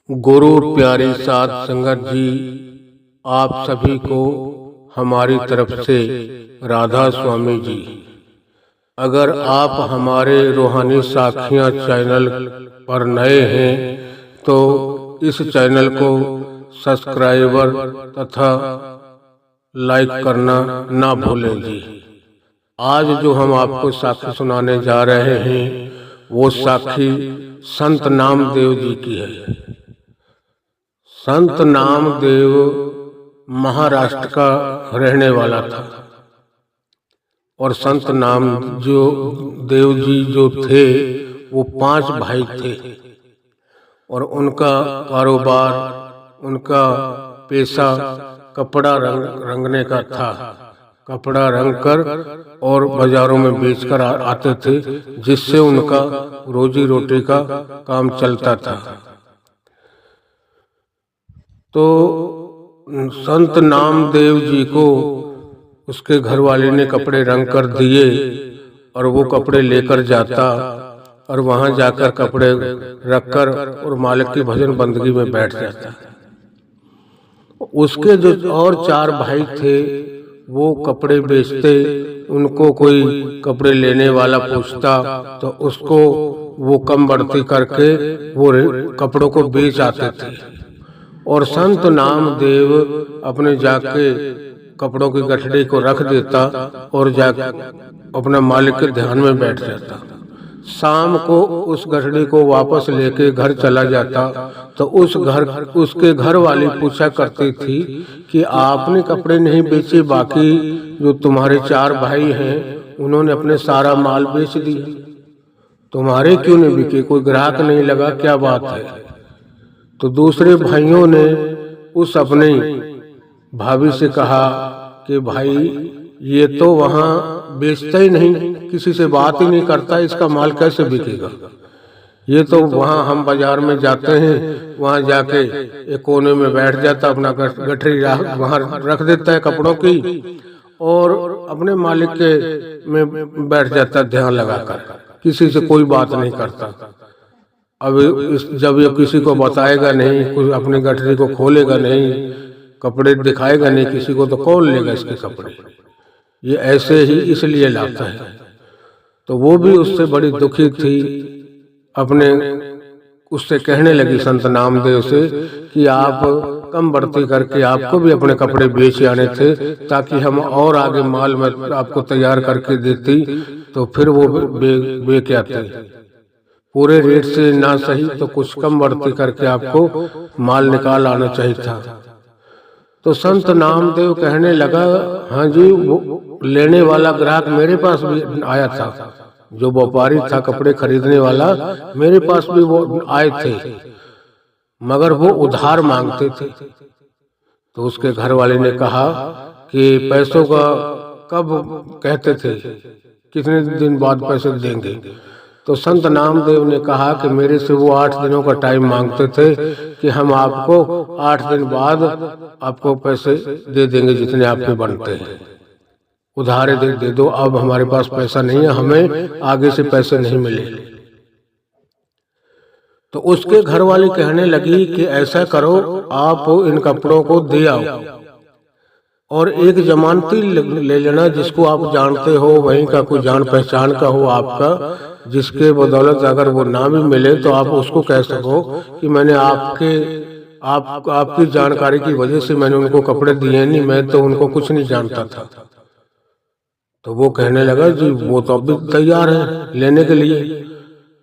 गुरु प्यारी साध संगत जी, आप सभी को हमारी तरफ से राधा स्वामी जी। अगर आप हमारे रूहानी साखियां चैनल पर नए हैं तो इस चैनल को सब्सक्राइबर तथा लाइक करना ना भूलें जी। आज जो हम आपको साखी सुनाने जा रहे हैं वो साखी संत नामदेव जी की है। संत नामदेव महाराष्ट्र का रहने वाला था और संत नामदेव जी जो थे वो 5 भाई थे और उनका कारोबार, उनका पेशा कपड़ा रंगने का था। कपड़ा रंग कर और बाजारों में बेचकर आते थे, जिससे उनका रोजी रोटी का काम चलता था। तो संत नामदेव जी को उसके घरवाले ने कपड़े रंग कर दिए और वो कपड़े लेकर जाता और वहां जाकर कपड़े रखकर और मालिक की भजन बंदगी में बैठ जाता। उसके जो और 4 भाई थे वो कपड़े बेचते, उनको कोई कपड़े लेने वाला पूछता तो उसको वो कम बढ़ती करके वो कपड़ों को बेच आते थे। और संत नामदेव अपने जाके कपड़ों की गठड़ी को रख देता और जाके अपना मालिक के ध्यान में बैठ जाता। शाम को उस गठड़ी को वापस लेके घर चला जाता तो उसके घर वाली पूछा करती थी कि आपने कपड़े नहीं बेचे, बाकी जो तुम्हारे 4 भाई हैं उन्होंने अपने सारा माल बेच दिया, तुम्हारे क्यों नहीं बिके? कोई ग्राहक नहीं लगा, क्या बात है? तो दूसरे भाइयों ने उस अपने भाभी से कहा कि भाई ये तो वहां बेचता ही नहीं, किसी से बात ही नहीं करता, इसका माल कैसे बिकेगा? ये तो वहां हम बाजार में जाते हैं, वहां जाके एक कोने में बैठ जाता, अपना गठरी वहां रख देता है कपड़ों की और अपने मालिक के में बैठ जाता ध्यान लगाकर, किसी से कोई बात नहीं करता। अब जब ये किसी को बताएगा नहीं, कुछ अपनी गठरी को खोलेगा नहीं, कपड़े दिखाएगा नहीं किसी को, तो कौन लेगा इसके कपड़े? ये ऐसे ही इसलिए लाता है। तो वो भी उससे बड़ी दुखी थी, अपने उससे कहने लगी संत नामदेव से कि आप कम बढ़ती करके आपको भी अपने कपड़े बेच आने थे, ताकि हम और आगे माल में आपको तैयार करके देती तो फिर वो बेच आते। पूरे रेट से ना सही तो कुछ कम बढ़ती करके आपको माल निकाल आना चाहिए था। तो संत नामदेव कहने लगा, हाँ जी, वो लेने वाला ग्राहक मेरे पास भी आया था, जो व्यापारी था कपड़े खरीदने वाला, मेरे पास भी वो आए थे, मगर वो उधार मांगते थे। तो उसके घर वाले ने कहा कि पैसों का कब कहते थे, कितने दिन बाद पैसे देंगे? तो संत नामदेव ने कहा कि मेरे से वो 8 दिनों का टाइम मांगते थे कि हम आपको 8 दिन बाद आपको पैसे दे देंगे जितने आपके बनते हैं, उधारे दे दो, अब हमारे पास पैसा नहीं है, हमें आगे से पैसे नहीं मिले। तो उसके घर वाली कहने लगी कि ऐसा करो, आप इन कपड़ों को दे आओ और एक जमानती ले लेना जिसको आप जानते हो, वहीं का कोई जान पहचान का हो आपका, जिसके बदौलत अगर वो ना भी मिले तो आप उसको कह सको कि मैंने आपकी जानकारी की वजह से मैंने उनको कपड़े दिए, नहीं मैं तो उनको कुछ नहीं जानता था। तो वो कहने लगा, जी वो तो अब भी तैयार है लेने के लिए,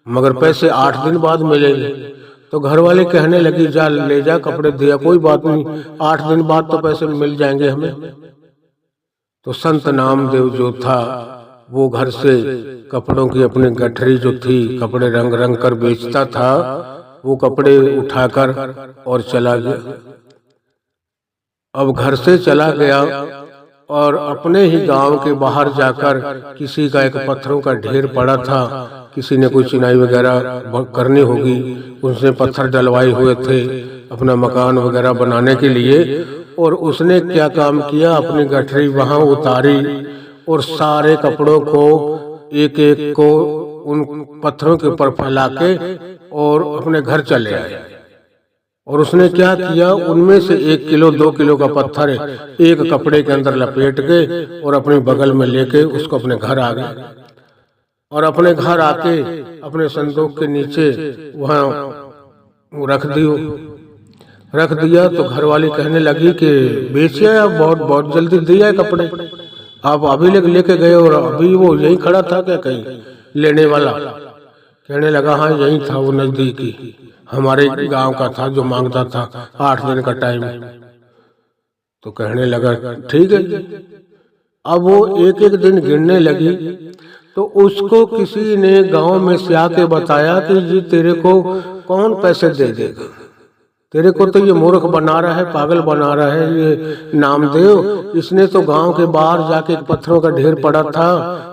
मगर पैसे 8 दिन बाद मिलेंगे। तो घर वाले कहने लगी, जा ले जा, कपड़े दिया, कोई बात नहीं, 8 दिन बाद तो पैसे मिल जाएंगे हमें। तो संत नामदेव जो था वो घर से कपड़ों की अपनी गठरी जो थी, कपड़े रंग रंग कर बेचता था, वो कपड़े उठाकर और चला गया। अब घर से चला गया और अपने ही गांव के बाहर जाकर किसी का एक पत्थरों का ढेर पड़ा था, किसी ने कोई चिनाई वगैरह करनी होगी, उसने पत्थर डलवाए हुए थे अपना मकान वगैरह बनाने के लिए, और उसने क्या काम किया, अपनी गठरी वहां उतारी और सारे कपड़ों को एक एक को उन पत्थरों के ऊपर फैला के और अपने घर चले आए। और उसने क्या किया, उनमें से 1 किलो 2 किलो का पत्थर एक कपड़े के अंदर लपेट के और अपने बगल में लेके उसको अपने घर आ गए। और अपने घर आके अपने संदूक के नीचे वहाँ रख दिया। तो घरवाली कहने लगी कि बेचिए, आप बहुत जल्दी दिया है कपड़े, आप अभी लेके गए और अभी वो यही खड़ा था क्या कहीं लेने वाला? कहने लगा हाँ यही था, वो नजदीकी हमारे गांव का था जो मांगता था 8 दिन का टाइम। तो कहने लगा ठीक है। अब वो एक एक दिन गिनने लगी। तो उसको किसी ने गांव में से आके बताया कि जी तेरे को कौन पैसे दे देगा, तेरे को तो ये मूर्ख बना रहा है, पागल बना रहा है ये नामदेव। इसने तो गांव के बाहर जाके एक पत्थरों का ढेर पड़ा था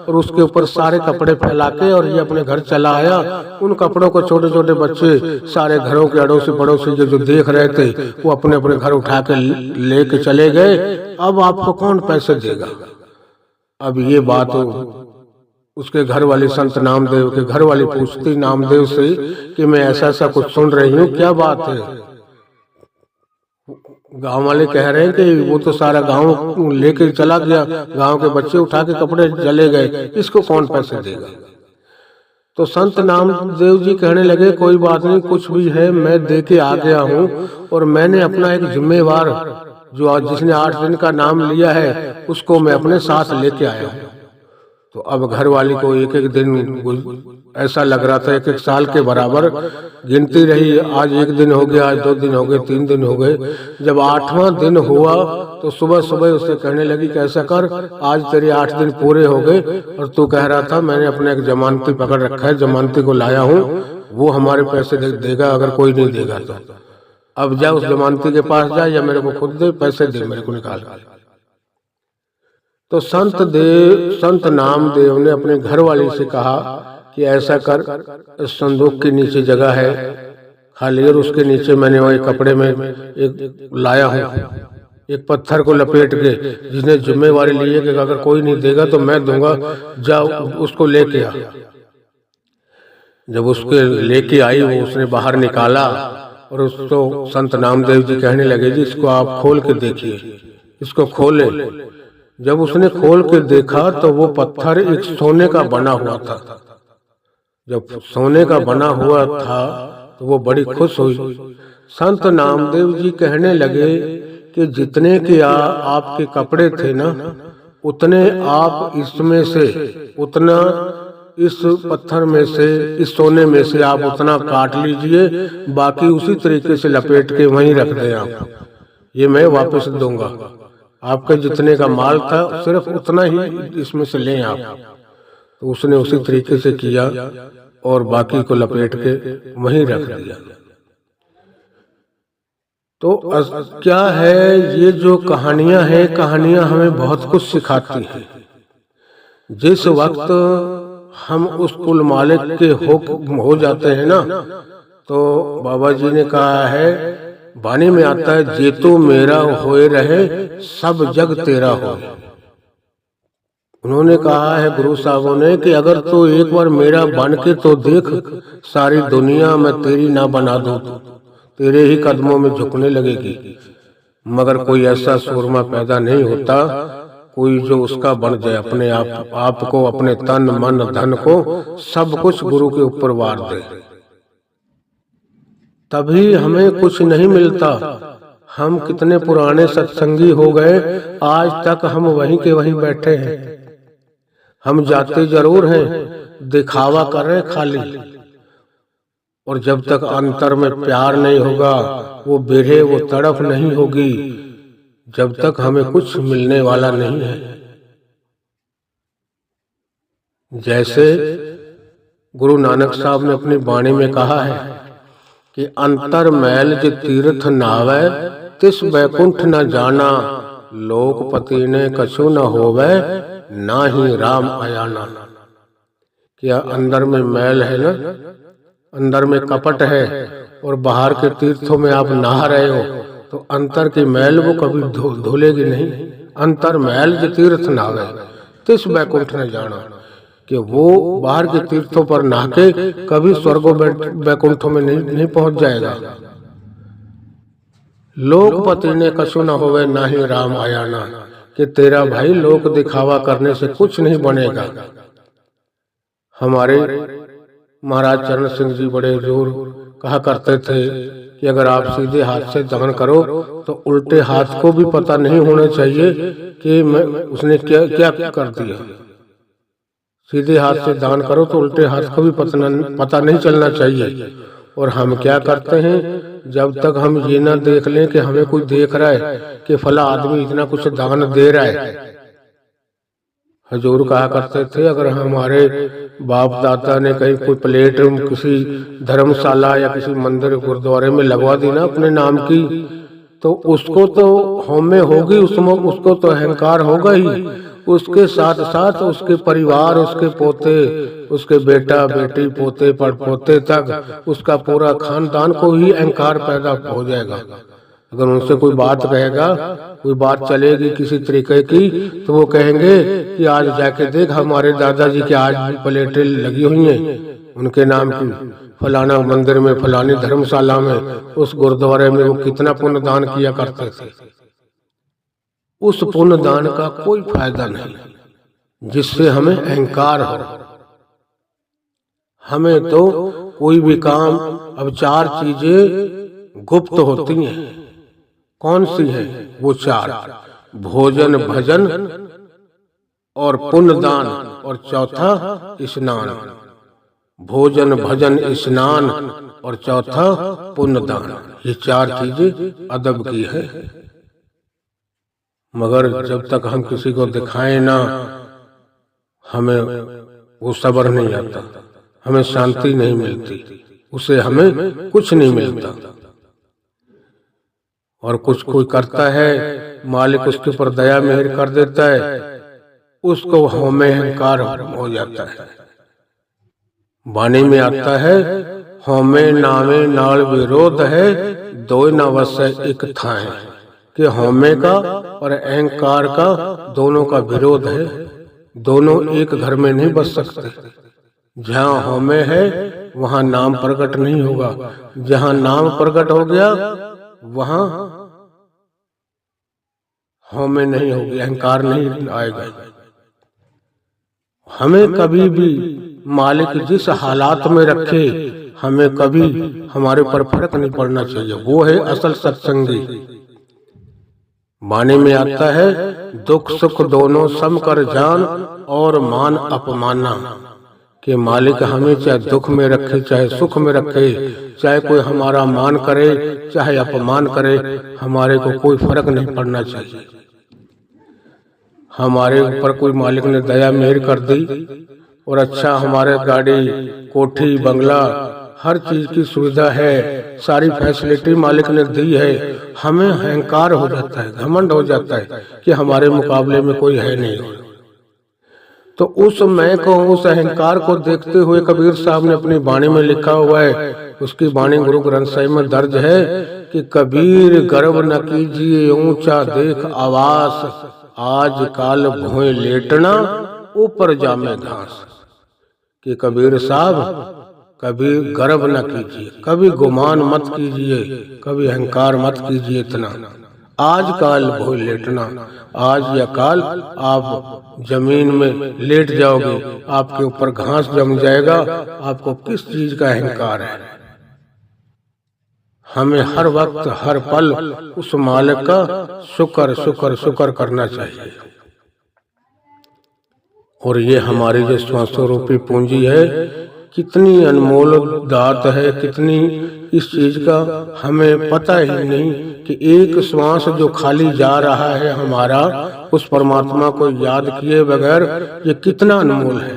और उसके ऊपर सारे कपड़े फैला के और ये अपने घर चला आया। उन कपड़ों को छोटे छोटे बच्चे सारे घरों के अड़ोसी पड़ोसी जो देख रहे थे वो अपने अपने घर उठा के लेके चले गए। अब आपको कौन पैसे देगा? अब ये बात उसके घर वाली संत नामदेव के घर वाली पूछती नामदेव से कि मैं ऐसा कुछ सुन रही हूँ, क्या बात है? गांव वाले कह रहे हैं कि वो तो सारा गांव लेके चला गया, गांव के बच्चे उठा के कपड़े चले गए, इसको कौन पैसे देगा? तो संत नामदेव जी कहने लगे कोई बात नहीं, कुछ भी है मैं दे के आ गया हूँ और मैंने अपना एक जिम्मेवार जो जिसने 8 दिन का नाम लिया है उसको मैं अपने साथ लेके आया हूँ। तो अब घर वाली को एक एक दिन ऐसा लग रहा था 1-1 साल के बराबर गिनती रही। आज 1 दिन हो गया, आज 2 दिन हो गए, 3 दिन हो गए। जब 8वां दिन हुआ तो सुबह सुबह उससे कहने लगी कि ऐसा कर, आज तेरे 8 दिन पूरे हो गए और तू कह रहा था मैंने अपने एक जमानती पकड़ रखा है, जमानती को लाया हूँ, वो हमारे पैसे देगा अगर कोई नहीं देगा तो। अब जा उस जमानती के पास जा या मेरे को खुद दे, पैसे दे मेरे को निकाल। तो संत नामदेव ने अपने घर वाली से कहा कि ऐसा कर, इस संदूक के नीचे जगह है खाली और उसके नीचे मैंने वही कपड़े में एक लाया हूँ, एक पत्थर को लपेट के, जिसने जिम्मेवारी ली है कि अगर कोई नहीं देगा तो मैं दूंगा, जाओ उसको लेके आ। जब उसके लेके आई वो उसने बाहर निकाला और उसको संत नामदेव जी कहने लगे जी इसको आप खोल के देखिए, इसको खोले। जब उसने खोल के देखा तो वो पत्थर एक सोने का बना हुआ था। जब सोने का बना हुआ था तो वो बड़ी खुश हुई। संत नामदेव जी कहने लगे कि जितने के आपके कपड़े थे ना, उतने आप इसमें से उतना इस पत्थर में से, इस सोने में से आप उतना काट लीजिए, बाकी उसी तरीके से लपेट के वहीं रख दें आप, ये मैं वापस दूंगा। आपका जितने का माल था सिर्फ उतना ही इसमें से लें आप। तो उसने उसी तरीके से किया और बाकी को लपेट के वहीं रख दिया। तो क्या है ये जो कहानियां हैं, कहानियां हमें बहुत कुछ सिखाती हैं। जिस वक्त हम उस कुल मालिक के हो जाते हैं ना, तो बाबा जी ने कहा है, वाणी में आता है, जे तो मेरा होए रहे सब जग तेरा हो। उन्होंने कहा है गुरु साहबों ने कि अगर तो एक बार मेरा बन के तो देख, सारी दुनिया मैं तेरी ना बना दूं तो तेरे ही कदमों में झुकने लगेगी। मगर कोई ऐसा सूरमा पैदा नहीं होता कोई जो उसका बन जाए, अपने आप को, अपने तन मन धन को सब कुछ गुरु के ऊपर वार दे, तभी हमें कुछ नहीं मिलता। हम कितने पुराने सत्संगी हो गए, आज तक हम वहीं के वहीं बैठे हैं। हम जाते जरूर हैं, दिखावा कर रहे खाली। और जब तक अंतर में प्यार नहीं होगा, वो बिरहे, वो तड़प नहीं होगी, जब तक हमें कुछ मिलने वाला नहीं है। जैसे गुरु नानक साहब ने अपनी वाणी में कहा है कि अंतर मैल जे तीर्थ नावै, तिस बैकुंठ न जाना, लोकपति ने कछु न होवै, ना ही राम अयाना। क्या अंदर में मैल है ना, अंदर में कपट है और बाहर के तीर्थों में आप नहा रहे हो, तो अंतर की मैल वो कभी धुलेगी नहीं। अंतर मैल जे तीर्थ नावै, तिस बैकुंठ न जाना, कि वो बाहर के तीर्थों पर नहा के कभी स्वर्गों बैकुंठों में नहीं पहुंच जाएगा। लोकपति ने कछु न होवे नाही राम आया ना, कि तेरा भाई लोक दिखावा करने से कुछ नहीं बनेगा। हमारे महाराज चरण सिंह जी बड़े जोर कहा करते थे कि अगर आप सीधे हाथ से दान करो तो उल्टे हाथ को भी पता नहीं होना चाहिए कि उसने क्या क्या कर दिया। सीधे हाथ से दान करो तो उल्टे हाथ को भी पता नहीं चलना चाहिए। और हम क्या करते हैं, जब तक हम ये ना देख लें कि हमें कोई देख रहा है कि फला आदमी इतना कुछ दान दे रहा है। हजूर कहा करते थे, अगर हमारे बाप दादा ने कहीं कोई प्लेट किसी धर्मशाला या किसी मंदिर गुरुद्वारे में लगवा दी ना अपने नाम की, तो उसको तो हमें होगी, उसमें उसको तो अहंकार होगा ही। उसके साथ साथ उसके परिवार, उसके पोते, उसके बेटा बेटी, पोते पड़पोते तक उसका पूरा खानदान को ही अहंकार पैदा हो जाएगा। अगर उनसे कोई बात कहेगा, कोई बात चलेगी किसी तरीके की, तो वो कहेंगे कि आज जाके देख हमारे दादाजी की आज भी प्लेटें लगी हुई हैं उनके नाम की, फलाना मंदिर में, फलानी धर्मशाला में, उस गुरुद्वारे में वो कितना पुण्य दान किया करते थे। उस पुण्य दान का कोई फायदा नहीं जिससे हमें अहंकार हो। हमें तो कोई भी काम, अब 4 चीजें गुप्त होती हैं। कौन सी है वो 4? भोजन, भजन और पुण्य दान, और चौथा स्नान। भोजन, भजन, स्नान और चौथा पुण्य दान, ये 4 चीजें अदब की है। मगर जब तक हम किसी को दिखाएं ना, हमें वो सब्र नहीं आता, हमें शांति नहीं मिलती, उसे हमें कुछ नहीं मिलता। और कुछ कोई करता है, मालिक उसके ऊपर दया मेहर कर देता है, उसको हमें अहंकार हो जाता है। वाणी में आता है, हमें नामे नाल विरोध है, दो न वसै एक थाए, कि हमें का और अहंकार का दोनों का विरोध है। दोनों एक घर में नहीं बस सकते। जहाँ हमें है वहाँ नाम प्रकट नहीं होगा, जहाँ नाम प्रकट हो गया वहाँ हमें नहीं होगी, अहंकार नहीं आएगा। हमें कभी भी मालिक जिस हालात में रखे, हमें कभी हमारे पर फर्क नहीं पड़ना चाहिए। वो है असल सत्संगी। वाणी में आता है, दुख सुख दोनों सम कर जान और मान अपमाना, कि मालिक हमें चाहे दुख में रखे चाहे सुख में रखे, चाहे कोई हमारा मान करे चाहे अपमान करे, हमारे को कोई फर्क नहीं पड़ना चाहिए। हमारे ऊपर कोई मालिक ने दया मेहर कर दी और अच्छा हमारे गाड़ी, कोठी, बंगला, हर चीज की सुविधा है, सारी फैसिलिटी मालिक ने दी है, हमें अहंकार हो जाता है, घमंड हो जाता है कि हमारे मुकाबले में कोई है नहीं। तो उस मैं को, उस अहंकार को देखते हुए कबीर साहब ने अपनी वाणी में लिखा हुआ है, उसकी वाणी गुरु ग्रंथ साहिब में दर्ज है कि कबीर गर्व न कीजिए ऊंचा देख आवास, आज काल भोए लेटना ऊपर जामे घास। कि कबीर साहब कभी गर्व न कीजिए, कभी गुमान मत कीजिए, कभी अहंकार मत कीजिए इतना। आज काल भोए लेटना, आज या काल आप जमीन में लेट जाओगे, आपके ऊपर घास जम जाएगा, आपको किस चीज का अहंकार है। हमें हर वक्त हर पल उस मालिक का शुक्र शुक्र शुक्र करना चाहिए। और ये हमारी जो श्वासों रूपी पूंजी है, कितनी अनमोल दात है, कितनी इस चीज का हमें पता ही नहीं कि एक श्वास जो खाली जा रहा है हमारा, उस परमात्मा को याद किए बगैर, ये कितना अनमोल है।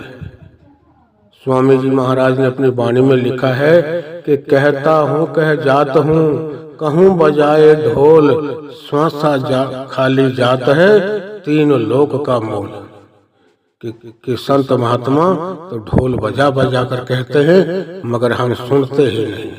स्वामी जी महाराज ने अपनी वाणी में लिखा है कि कहता हूँ कह जात हूँ, कहूँ बजाए ढोल, श्वासा खाली जात है, 3 लोक का मोल। कि संत महात्मा तो ढोल बजा बजा कर कहते हैं, मगर हम सुनते ही नहीं।